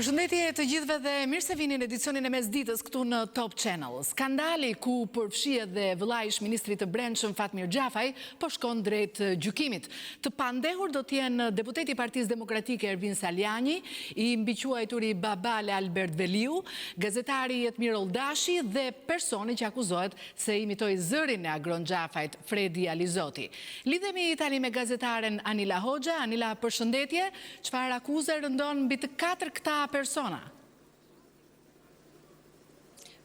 Përshëndetje të gjithëve dhe mirë se vini në edicionin e mesditës këtu në Top Channel. Skandali ku përfshihet dhe vëllai ish ministrit të Brendshëm Fatmir Gjafaj po shkon drejt gjykimit. Të pandehur do të jenë deputeti i Partisë Demokratike Ervin Saljani, i mbiquajturi Babale Albert Veliu, gazetari Jetmir Oldashi dhe personi që akuzohet se imitoi zërin e Agron Gjafajt Fredi Alizoti. Lidhemi tani me gazetaren Anila Hoxha. Anila, përshëndetje. Çfarë akuze rëndon mbi të katër këta persona?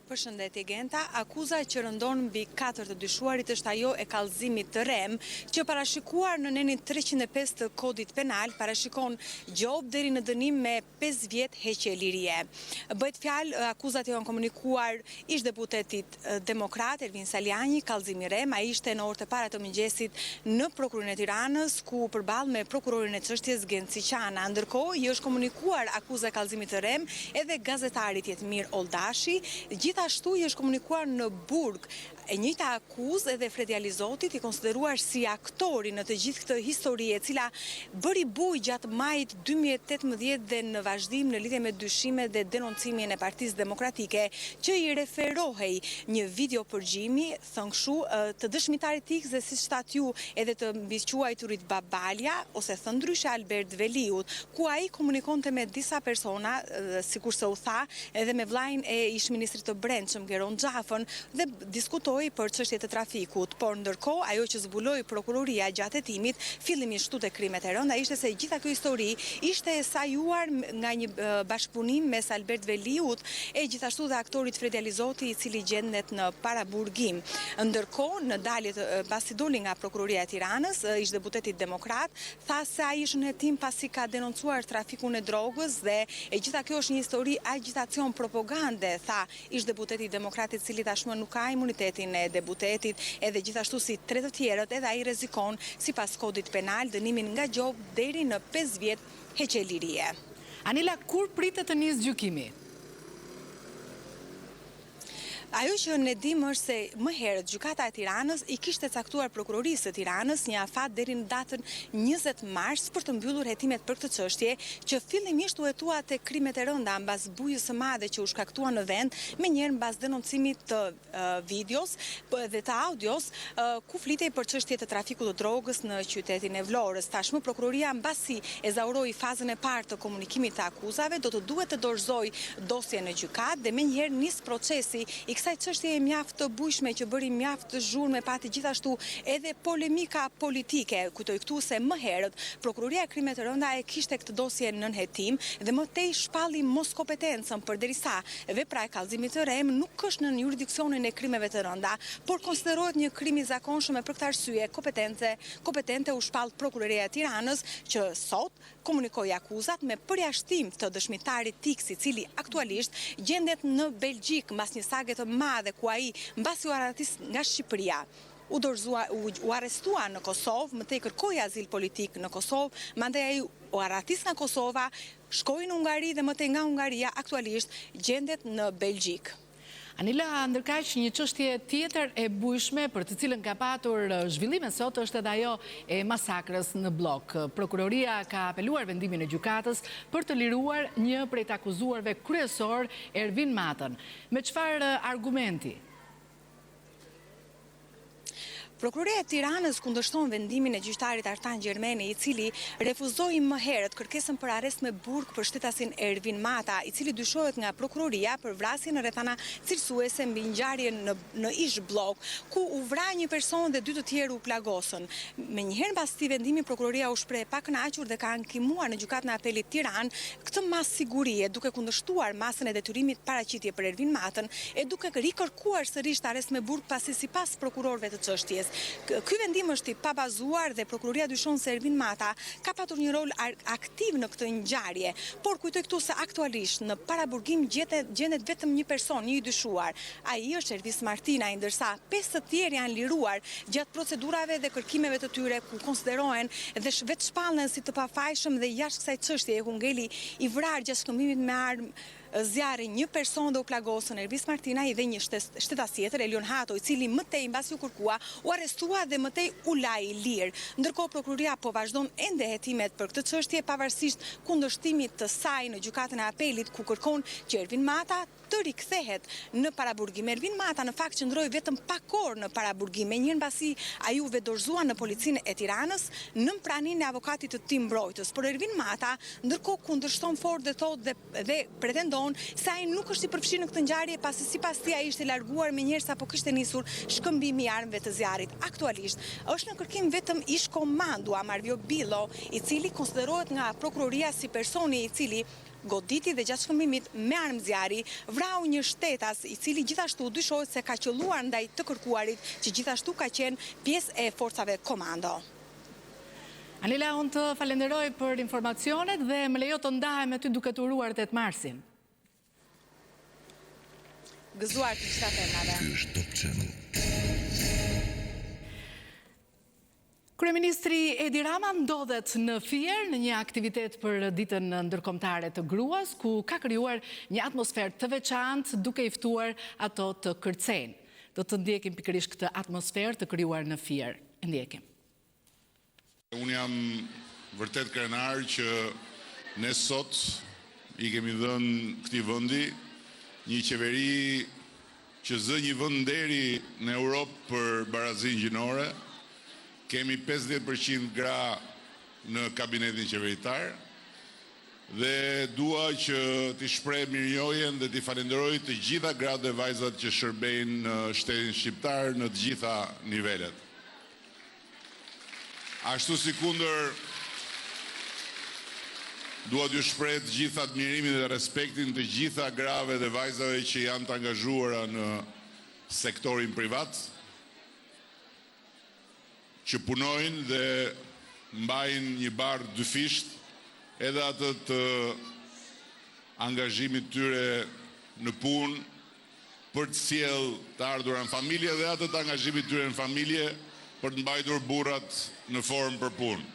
Përshëndetje Genta, akuza që rëndon mbi 4 të dyshuarit është ajo e kallëzimit të rem, që parashikuar në nenin 305 të kodit penal parashikon gjop deri në dënim me 5 vjet heqje lirie. Bëhet fjalë, akuzat janë komunikuar ish deputetit demokrat Ervin Saljani, kallëzimi rem, ai ishte në orët e para të mëngjesit në prokurorinë e Tiranës, ku përballë me prokurorin e çështjes Genci Qana. Ndërkohë, i është komunikuar akuza e kallëzimit të rem edhe gazetarit Jetmir Oldashi. Gjithashtu i është komunikuar në burg e njëjta akuzë edhe Fredi Alizotit, i konsideruar si aktori në të gjithë këtë histori e cila bëri bujë gjatë majit 2018 dhe në vazhdim në lidhje me dyshimet dhe denoncimin e Partisë Demokratike, që i referohej një video përgjimi, thënë kështu, të dëshmitarit X dhe si shtat ju edhe të mbiquajturit Babalja ose thënë ndryshe Albert Veliut, ku ai komunikonte me disa persona, sikurse u tha, edhe me vllajën e ish ministrit të Brendshëm Agron Gjafën dhe diskutoi për çështje të trafikut, por ndërkohë ajo që zbuloi prokuroria gjatë hetimit fillimisht te krimet e rënda ishte se gjitha kjo histori ishte e sajuar nga një bashkëpunim mes Albert Veliut e gjithashtu dhe aktorit Fredi Alizoti, i cili gjendet në paraburgim. Ndërkohë, në daljet pasi doli nga prokuroria e Tiranës, ish deputeti demokrat tha se ai ishte në hetim pasi ka denoncuar trafikun e drogës dhe e gjitha kjo është një histori agitacion propagande, tha ish deputeti demokrat, i cili tashmë nuk ka imunitetin e deputetit, edhe gjithashtu si 3 të tjerët, edhe ai rrezikon sipas kodit penal dënimin nga gjop deri në 5 vjet heqje lirie. Anila, kur pritet të nisë gjykimi? Ajo që ne dimë është se më herët gjykata e Tiranës i kishte caktuar prokurorisë së Tiranës një afat deri në datën 20 mars për të mbyllur hetimet për këtë çështje, që fillimisht u hetua te krimet e rënda mbas bujës së madhe që u shkaktua në vend, menjëherë mbas denoncimit të videos dhe të audios, ku flitej për çështje të trafikut të drogës në qytetin e Vlorës. Tashmë prokuroria, mbasi e zauroi fazën e parë të komunikimit të akuzave, do të duhet të dorëzojë dosjen në gjykatë dhe menjëherë nis procesi i kësaj çështje e mjaft të bujshme që bëri mjaft të zhurmë, pati gjithashtu edhe polemika politike. Kujtoj këtu se më herët prokuroria e krimet të rënda e kishte këtë dosje nën hetim dhe më tej shpalli mos kompetencën, përderisa vepra e kallëzimit të rem nuk është në jurisdiksionin e krimeve të rënda, por konsiderohet një krim i zakonshëm, e për këtë arsye kompetente u shpall prokuroria e Tiranës, që sot komunikoi akuzat me përjashtim të dëshmitarit X, i cili aktualisht gjendet në Belgjik mbas një sage të madhe ku ai mbasi u arratis nga Shqipëria. U arrestua në Kosovë, më tej kërkoi azil politik në Kosovë, mandej ai u arratis nga Kosova, shkoi në Hungari dhe më tej nga Hungaria aktualisht gjendet në Belgjik. Anila, ndërkaq një çështje tjetër e bujshme për të cilën ka patur zhvillime sot është edhe ajo e masakrës në blok. Prokuroria ka apeluar vendimin e gjykatës për të liruar një prej të akuzuarve kryesor, Ervin Matën. Me çfarë argumenti? Prokuroria e Tiranës kundërshton vendimin e gjyqtarit Artan Gjermeni, i cili refuzoi më herët kërkesën për arrest me burg për shtetasin Ervin Mata, i cili dyshohet nga prokuroria për vrasjen në rrethana cilësuese mbi ngjarjen në ish blok, ku u vra një person dhe 2 të tjerë u plagosën. Menjëherë pas këtij vendimi prokuroria u shpreh pa kënaqur dhe ka ankimuar në gjykatën e apelit Tiranë këtë mas sigurie, duke kundërshtuar masën e detyrimit paraqitje për Ervin Matën e duke rikërkuar sërish arrest me burg, pasi sipas prokurorëve të çështjes ky vendim është i pabazuar dhe prokuroria dyshon se Ervin Mata ka patur një rol aktiv në këtë ngjarje, por kujtoj këtu se aktualisht në paraburgim gjendet vetëm një person, një i dyshuar. Ai është Ervis Martina, ndërsa 5 të tjerë janë liruar gjatë procedurave dhe kërkimeve të tyre, ku konsiderohen dhe vetë shpallën si të pafajshëm dhe jashtë kësaj çështjeje ku ngeli i vrarë gjatë shkëmbimit me armë zjarri një person dhe u plagosën Elvis Martinaj dhe një shtetas tjetër, Elion Hato, i cili mëtej mbasi u kërkua, u arrestua dhe mëtej u laj lirë. Ndërkohë prokuroria po vazhdon ende hetimet për këtë çështje pavarësisht kundërshtimit të saj në gjykatën e apelit ku kërkon që Ervin Mata të rikthehet në paraburgim. Ervin Mata në fakt qëndroi vetëm pak orë në paraburgim, me njëherë mbasi ai u vedorzua në policinë e Tiranës në praninë e avokatit të tij mbrojtës. Por Ervin Mata ndërkohë kundërshton fort dhe thotë dhe pretendon se ai nuk është i përfshirë në këtë ngjarje pasi sipas tij ai ishte larguar menjëherë sapo kishte nisur shkëmbimi i armëve të zjarrit. Aktualisht është në kërkim vetëm ish komandu Amarvjo Billo, i cili konsiderohet nga prokuroria si personi i cili goditi dhe gjatë shkëmbimit me armë zjarri vrau një shtetas i cili gjithashtu dyshohet se ka qelluar ndaj të kërkuarit, që gjithashtu ka qenë pjesë e forcave komando. Anila, unë të falenderoj për informacionet dhe më lejo të ndahem me ty duke të uruar 8 marsin. Gëzuar të gjitha temave. Kryeministri Edi Rama ndodhet në Fier në një aktivitet për ditën ndërkombëtare të gruas, ku ka krijuar një atmosferë të veçantë duke i ftuar ato të kërcejnë. Do të ndjekim pikërisht këtë atmosferë të krijuar në Fier. Ndjekim. Unë jam vërtet krenar që ne sot i kemi dhënë këtij vendi një qeveri që zë një vend deri në Europë për barazinë gjinore. Kemi 50% gra në kabinetin qeveritar dhe dua që t'i shpreh mirënjohjen dhe t'i falenderoj të gjitha gratë dhe vajzat që shërbejnë në shtetin shqiptar në të gjitha nivelet. Ashtu si kundër dua t'ju shpreh të gjitha admirimin dhe respektin të gjitha grave dhe vajzave që janë të angazhuara në sektorin privat, që punojnë dhe mbajnë një barë dyfisht edhe atë të angazhimit tyre në punë për të sjellë të ardhurat në familje dhe atë të angazhimit tyre në familje për të mbajtur burrat në formë për punë.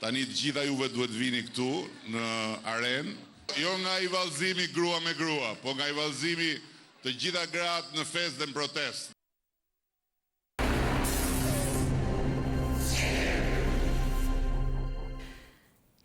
Tani të gjitha juve duhet vini këtu në arenë, jo nga i vallëzimi grua me grua, po nga i vallëzimi të gjitha gratë në festë dhe në protestë.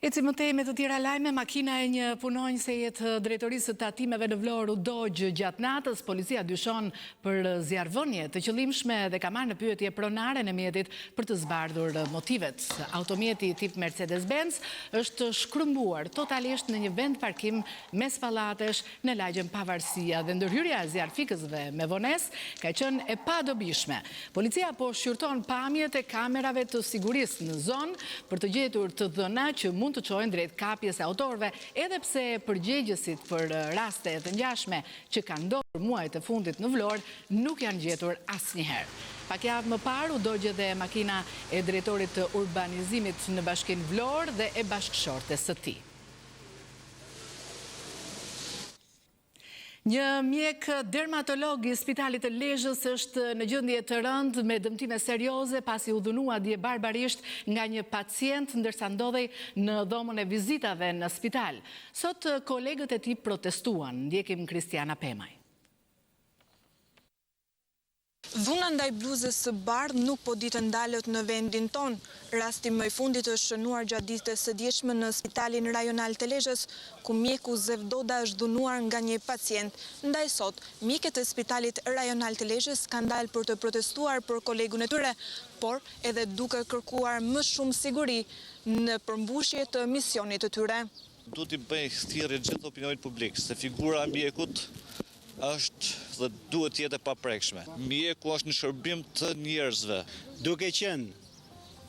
Eci më tej me të tjera lajme, makina e një punonjëse të drejtorisë të tatimeve në Vlorë u dogjë gjatë natës. Policia dyshon për zjarrvënie të qëllimshme dhe ka marrë në pyetje pronaren e mjetit për të zbardhur motivet. Automjeti tip Mercedes-Benz është shkrumbuar totalisht në një vend parkim mes pallatesh në lagjen Pavarësia dhe ndërhyrja e zjarrfikësve me vonesë ka qenë e padobishme. Policia po shqyrton pamjet e kamerave të sigurisë në zonë për të gjetur të dhëna që mund të çojnë drejt kapjes e autorëve, edhe pse përgjegjësit për raste të ngjashme që kanë ndodhur muajt e fundit në Vlorë nuk janë gjetur asnjëherë. Pak javë më parë u dogjë dhe makina e drejtorit të urbanizimit në Bashkinë Vlorë dhe e bashkëshortes së tij. Një mjek dermatolog i Spitalit të Lezhës është në gjendje të rëndë me dëmtime serioze pasi u dhunua dje barbarisht nga një pacient ndërsa ndodhej në dhomën e vizitave në spital. Sot kolegët e tij protestuan. Ndjekim Kristiana Pemaj. Dhuna ndaj bluzës së bardhë nuk po ditë ndalët në vendin ton. Rasti më i fundit është shënuar gjatë ditës së dieshme në Spitalin Rajonal të Lezhës, ku mjeku Zevdoda është dhunuar nga një pacient. Ndaj sot, mjekët e Spitalit Rajonal të Lezhës kanë dalë për të protestuar për kolegun e tyre, por edhe duke kërkuar më shumë siguri në përmbushje të misionit të tyre. Duhet i bëj thirrje gjithë opinionit publik, se figura e mjekut është dhe duhet jetë e paprekshme. Mjeku është në shërbim të njerëzve. Duke qenë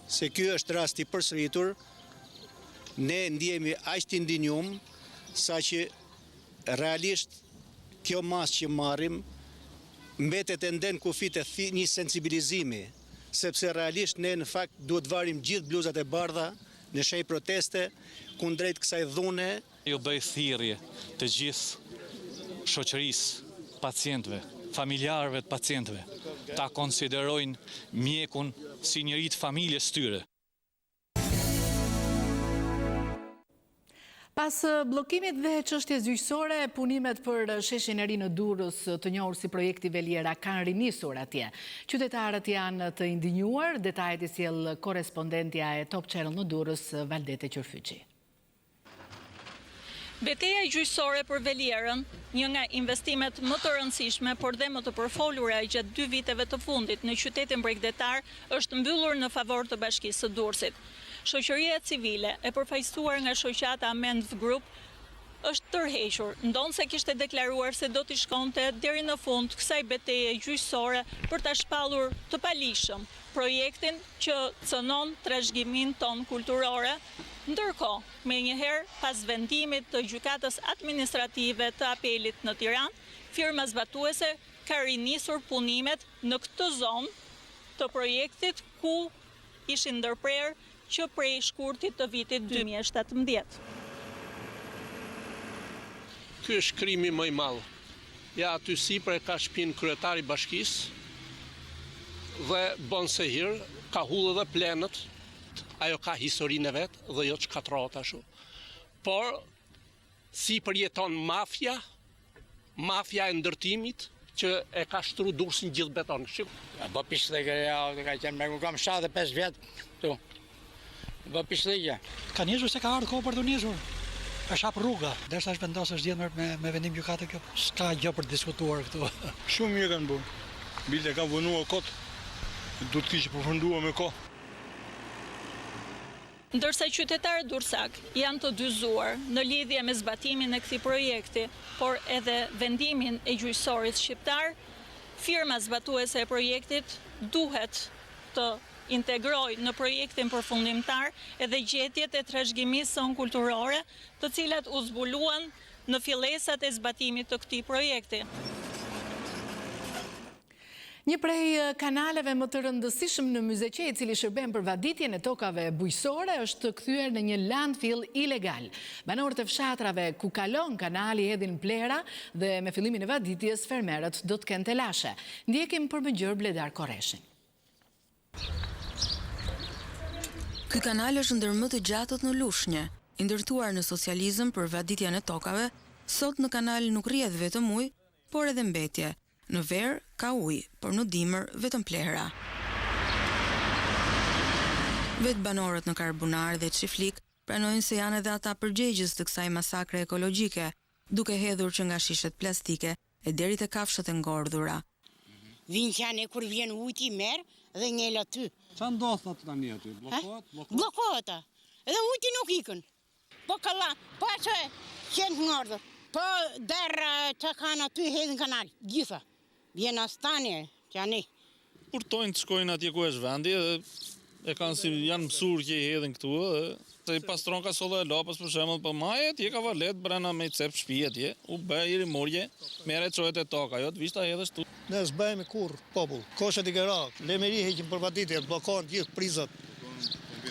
se ky është rasti përsëritur, ne ndjehemi aq të ndinjum saqë realisht kjo masë që marrim mbetet ende në kufit e një sensibilizimi, sepse realisht ne në fakt duhet varim gjithë bluzat e bardha në shenjë proteste kundrejt kësaj dhune. Jo bëj thirrje të gjithë shoqërisë, pacientëve, familjarëve të pacientëve, ta konsiderojnë mjekun si njëri të familjes tyre. Pas bllokimit dhe çështjes gjyqësore, punimet për sheshin e ri në Durrës, të njohur si projekti Veliera, kanë rinisur atje. Qytetarët janë të indinjuar, detajet i sjell korrespondentja e Top Channel në Durrës, Valdete Qërfyqi. Betejë gjyqësore për Velierën, një nga investimet më të rëndësishme, por dhe më të përfolura gjatë 2 viteve të fundit në qytetin bregdetar, është mbyllur në favor të Bashkisë së Durrësit. Shoqëria civile, e përfaqësuar nga shoqata Amendv Group, është tërhequr, ndonse kishte deklaruar se do t'i shkonte deri në fund kësaj betejë gjyqësore për ta shpallur të palishëm projektin që cënon trashëgiminë tonë kulturore. Ndërkohë, menjëherë pas vendimit të gjykatës administrative të apelit në Tiranë, firma zbatuese ka rinisur punimet në këtë zonë të projektit ku ishin ndërprer që prej shkurtit të vitit 2017. Ky është krimi më i madh. Ja aty sipër ka shtëpinë kryetari i bashkisë dhe bën se hir, ka hullë dhe plenët. Ajo ka historinë e vet dhe jo çkatrohet ashtu. Por si përjeton mafia e ndërtimit që e ka shtru Durrësin gjithë beton. Bë pishlike, ka qenë me kam 75 vjet këtu. Bë pishlike. Ka njëzur se ka ardhur kohë për të njëzur. Ka shap rruga, derisa është vendosur zgjedhur me vendim gjykate kjo. S'ka gjë për të diskutuar këtu. Shumë mirë kanë bërë. Bile kanë vonuar kot. Duhet të kishte përfunduar me kohë. Ndërsa qytetarët durrësak janë të dyzuar në lidhje me zbatimin e këtij projekti, por edhe vendimin e gjyqësorit shqiptar, firma zbatuese e projektit duhet të integrojë në projektin përfundimtar edhe gjetjet e trashëgimisë son kulturore, të cilat u zbuluan në fillesat e zbatimit të këtij projekti. Një prej kanaleve më të rëndësishëm në Myzeqe, i cili shërben për vaditjen e tokave bujqësore, është kthyer në një landfill ilegal. Banorët e fshatrave ku kalon kanali hedhin plera dhe me fillimin e vaditjes fermerët do të kenë telashe. Ndjekim për më gjërë Bledar Koreshin. Ky kanal është ndër më të gjatët në Lushnjë, i ndërtuar në socializëm për vaditjen e tokave. Sot në kanal nuk rrjedh vetëm ujë, por edhe mbetje. Në verë ka ujë, por në dimër vetëm plehra. Vetë banorët në Karbunar dhe Çiflik pranojnë se janë edhe ata përgjegjës të kësaj masakre ekologjike, duke hedhur që nga shishet plastike e deri te kafshët e ngordhura. Vinë kur vjen ujti merr dhe ngel aty. Çfarë ndodh tani aty? Bllokohet? Bllokohet. Edhe ujti nuk ikën. Po kalla, po atë që ngordhur. Po derë që kanë aty hedhin kanal, gjitha. Vjen astani, që janë. Urtojnë të shkojnë atje ku është vendi dhe e kanë si janë mësur që i hedhin këtu dhe se i pastron ka solla e lapës për shembull, po maje atje ka valet brenda me cep shtëpi atje, u bë i rimorje, merret çohet e toka, jo të vishta hedhësh tu. Ne s'bëjmë kurr popull. Koshet i këra, lemeri heqin për vaditje, bllokon gjithë prizat.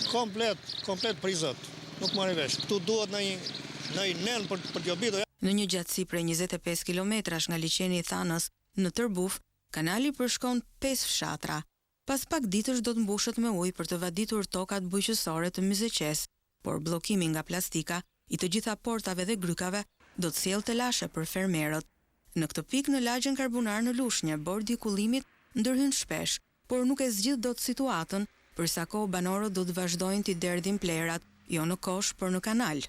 Komplet prizat. Nuk marrin vesh. Ktu duhet në nen për t'ju bitur. Në një gjatësi prej 25 kilometrash nga liçeni i Thanës, në Tërbuf, kanali përshkon 5 fshatra. Pas pak ditësh do të mbushet me ujë për të vaditur tokat bujqësore të Myzeqes, por bllokimi nga plastika i të gjitha portave dhe grykave do të sjellë telashe për fermerët. Në këtë pikë në lagjen Karbunar në Lushnjë, bordi i kullimit ndërhyn shpesh, por nuk e zgjidh dot situatën, për sa kohë banorët do të vazhdojnë t'i derdhin plerat, jo në kosh, por në kanal.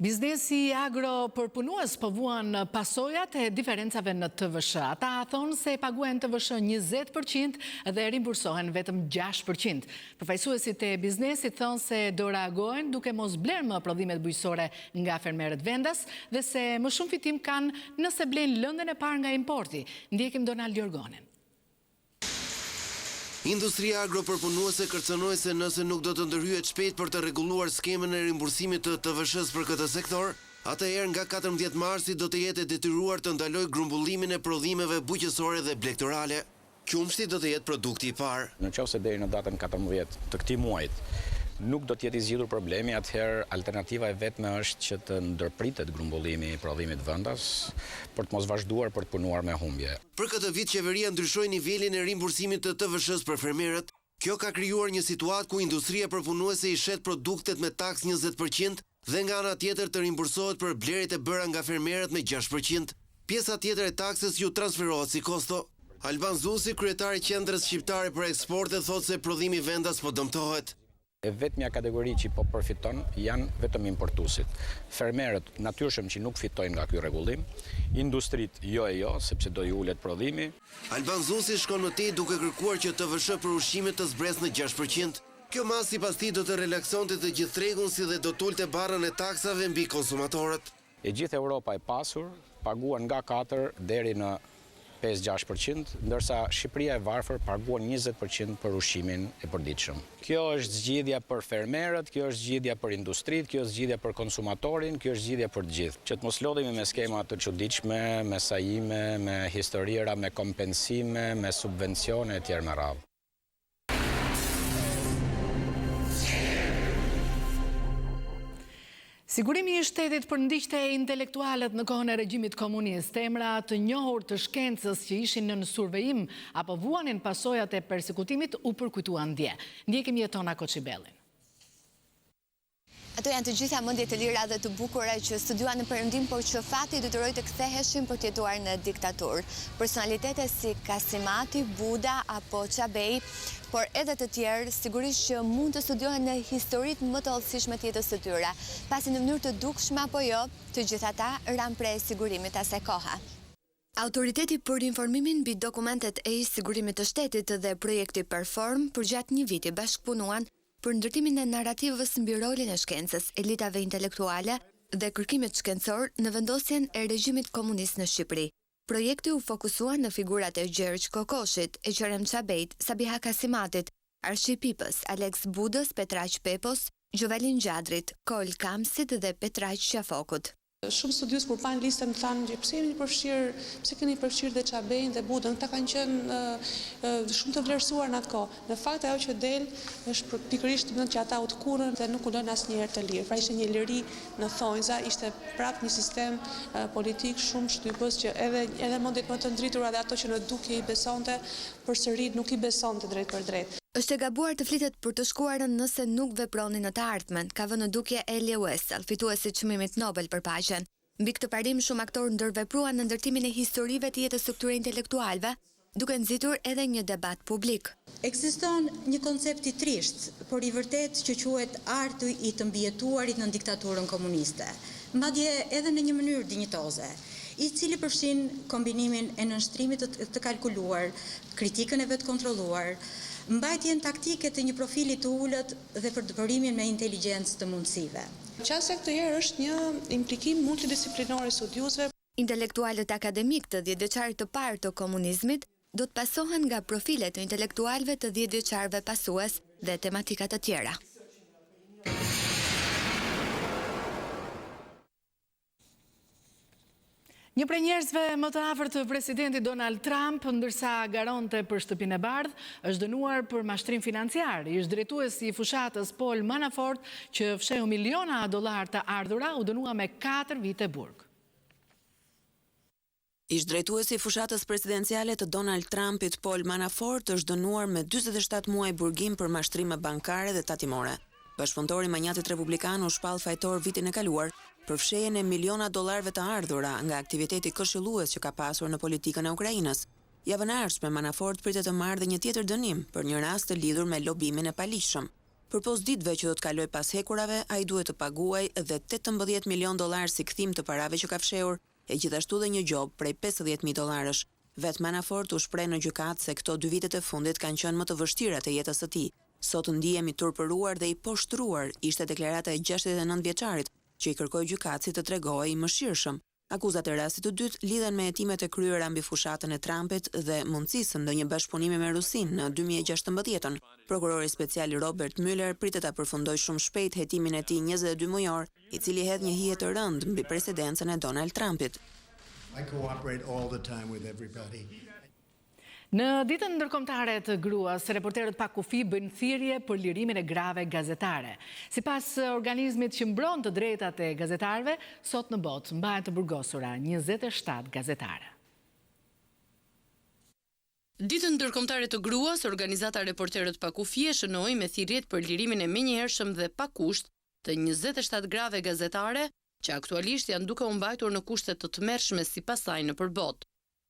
Biznesi agro-përpunues po vuan pasojat e diferencave në TVSH. Ata thonë se paguajnë TVSH 20% dhe rimbursohen vetëm 6%. Përfaqësuesit e biznesit thonë se do reagojnë duke mos blerë më prodhimet bujqësore nga fermerët vendas dhe se më shumë fitim kanë nëse blenë lëndën e parë nga importi. Ndjekim Donald Jorgonen. Industria agropërpunuese kërcënoi se nëse nuk do të ndërhyet shpejt për të rregulluar skemën e rimbursimit të TVSH-s për këtë sektor, atëherë nga 14 marsi do të jetë e detyruar të ndalojë grumbullimin e prodhimeve bujqësore dhe blegtorale. Qumshti do të jetë produkti i parë. Nëse deri në datën 14 të këtij muajit nuk do të jetë i zgjidhur problemi, atëherë alternativa e vetme është që të ndërpritet grumbullimi i prodhimit vendas për të mos vazhduar për të punuar me humbje. Për këtë vit qeveria ndryshoi nivelin e rimbursimit të TVSH-s për fermerët. Kjo ka krijuar një situatë ku industria përpunuese i shet produktet me taks 20% dhe nga ana tjetër të rimbursohet për blerjet e bëra nga fermerët me 6%. Pjesa tjetër e taksës ju transferohet si kosto. Alban Zusi, kryetari i Qendrës Shqiptare për Eksporte, thotë se prodhimi vendas po dëmtohet. E vetmja kategori që po përfiton janë vetëm importuesit. Fermerët natyrshëm që nuk fitojnë nga ky rregullim, industritë jo, sepse do i ulet prodhimi. Alban Zusi shkon më tej duke kërkuar që TVSH për ushqimet të zbresë në 6%. Kjo mas sipas tij do të relaksonte të gjithë tregun si dhe do tulte barrën e taksave mbi konsumatorët. E gjithë Europa e pasur paguan nga 4 deri në 5-6%, ndërsa Shqipëria e varfër paguan 20% për ushqimin e përditshëm. Kjo është zgjidhja për fermerët, kjo është zgjidhja për industritë, kjo është zgjidhja për konsumatorin, kjo është zgjidhja për të gjithë. Që të mos lodhemi me skema të çuditshme, me sajime, me historira, me kompensime, me subvencione etj. Me radhë. Sigurimi i shtetit përndiqte intelektualët në kohën e regjimit komunist, emra të njohur të shkencës që ishin në survejim apo vuanin pasojat e persekutimit u përkujtuan dje. Ndjekim Jetona Koçibellin. Ato janë të gjitha mendje të lira dhe të bukura që studiuan në Perëndim, por që fati detyroi të ktheheshin për të jetuar në diktaturë. Personalitete si Kasimati, Buda apo Çabej, por edhe të tjerë, sigurisht që mund të studiohen në historitë më të hollësishme të jetës së tyre, pasi në mënyrë të dukshme apo jo, të gjitha ata ran prej sigurimit asaj kohe. Autoriteti për informimin mbi dokumentet e sigurimit të shtetit dhe projekti Perform përgjatë një viti bashkëpunuan për ndërtimin e narrativës mbi rolin e shkencës, elitave intelektuale dhe kërkimit shkencor në vendosjen e regjimit komunist në Shqipëri. Projekti u fokusua në figurat e Gjergj Kokoshit, Eqerem Çabejt, Sabiha Kasimatit, Arshi Pipës, Alex Budës, Petraq Pepos, Gjovalin Gjadrit, Kol Kamsit dhe Petraq Qafokut. Shumë studios kur panë listën më thanë që pse keni përfshirë dhe Çabejn dhe Budën, këta kanë qenë shumë të vlerësuar në atë kohë. Në fakt ajo që del është pikërisht që ata u tkurën dhe nuk u lënë asnjëherë të lirë. Pra ishte një liri në thonjza, ishte prapë një sistem politik shumë shtypës që edhe mendjet më të ndritura dhe ato që në dukje i besonte, përsëri nuk i besonte drejt për drejt. Është e gabuar të flitet për të shkuarën nëse nuk veproni në të ardhmen, ka vënë në dukje Elie Wiesel, fituesi të çmimit Nobel për paqen. Mbi këtë parim shumë aktorë ndërvepruan në ndërtimin e historive të jetës së këtyre intelektualëve, duke nxitur edhe një debat publik. Ekziston një koncept i trisht, por i vërtet që quhet arti i të mbijetuarit në diktaturën komuniste, madje edhe në një mënyrë dinjitoze, i cili përfshin kombinimin e nënshtrimit të kalkuluar, kritikën e vetë kontrolluar, mbajtjen taktike të një profili të ulët dhe përdorimin me inteligjencë të mundësive. Qasja këtë herë është një implikim multidisiplinor i studiusve. Intelektualët akademik të 10-vjeçarit të parë të komunizmit do të pasohen nga profilet të intelektualëve të 10-vjeçarëve pasues dhe tematika të tjera. Një prej njerëzve më të afërt të presidentit Donald Trump, ndërsa garonte për shtëpinë e bardhë, është dënuar për mashtrim financiar. Ish drejtuesi i fushatës Paul Manafort, që fsheu miliona dollar të ardhura, u dënua me 4 vite burg. Ish drejtuesi i fushatës presidenciale të Donald Trumpit, Paul Manafort, është dënuar me 47 muaj burgim për mashtrime bankare dhe tatimore. Bashkëpunëtori i manjatit republikan u shpall fajtor vitin e kaluar për fshehjen e miliona dollarëve të ardhura nga aktiviteti këshillues që ka pasur në politikën e Ukrainës. Javën e ardhshme Manafort pritet të marrë një tjetër dënim për një rast të lidhur me lobimin e paligjshëm. Përpos ditëve që do të kaloj pas hekurave, ai duhet të paguajë edhe 18 milion dollar si kthim të parave që ka fshehur, e gjithashtu dhe një gjob prej 50.000 dollarësh. Vetë Manafort u shpreh në gjykatë se këto 2 vitet e fundit kanë qenë më të vështira të jetës së tij. Sot ndihemi turpëruar dhe i poshtruar, ishte deklarata e 69 vjeçarit, që i kërkoi gjykatësit të tregojë i mëshirshëm. Akuzat e rastit të dytë lidhen me hetimet e kryera mbi fushatën e Trumpit dhe mundësisë së ndonjë bashkëpunimi me Rusinë në 2016. Prokurori special Robert Mueller pritet ta përfundojë shumë shpejt hetimin e tij 22 mujor, i cili hedh një hije të rëndë mbi presidencën e Donald Trumpit. I cooperate all the time with everybody. Në ditën ndërkombëtare të gruas, reporterët pa kufi bëjnë thirrje për lirimin e grave gazetare. Sipas organizmit që mbron të drejtat e gazetarëve, sot në botë mbahen të burgosura 27 gazetare. Ditën ndërkombëtare të gruas, organizata Reporterët pa kufi e shënoi me thirrjet për lirimin e menjëhershëm dhe pa kusht të 27 grave gazetare që aktualisht janë duke u mbajtur në kushte të tmerrshme sipas saj nëpër botë.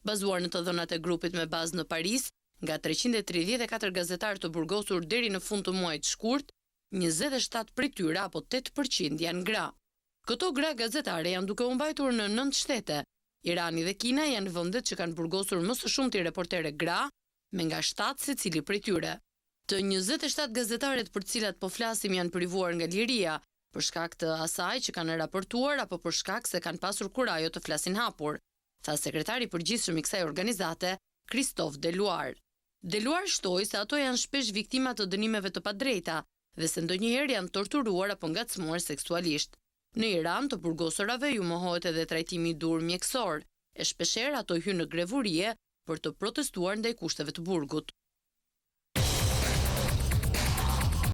Bazuar në të dhënat e grupit me bazë në Paris, nga 334 gazetarë të burgosur deri në fund të muajit shkurt, 27 prej tyre apo 8% janë gra. Këto gra gazetare janë duke u mbajtur në 9 shtete. Irani dhe Kina janë vendet që kanë burgosur më së shumti reportere gra, me nga 7 secili prej tyre. Të 27 gazetaret për cilat po flasim janë privuar nga liria, për shkak të asaj që kanë raportuar apo për shkak se kanë pasur kurajo të flasin hapur, tha sekretari përgjithshëm i kësaj organizate, Christophe Deluar. Deluar shtoi se ato janë shpesh viktima të dënimeve të padrejta dhe se ndonjëherë janë torturuar apo ngacmuar seksualisht. Në Iran të burgosurave ju mohohet edhe trajtimi i dur mjekësor, e shpeshherë ato hyjnë në grevurie për të protestuar ndaj kushteve të burgut.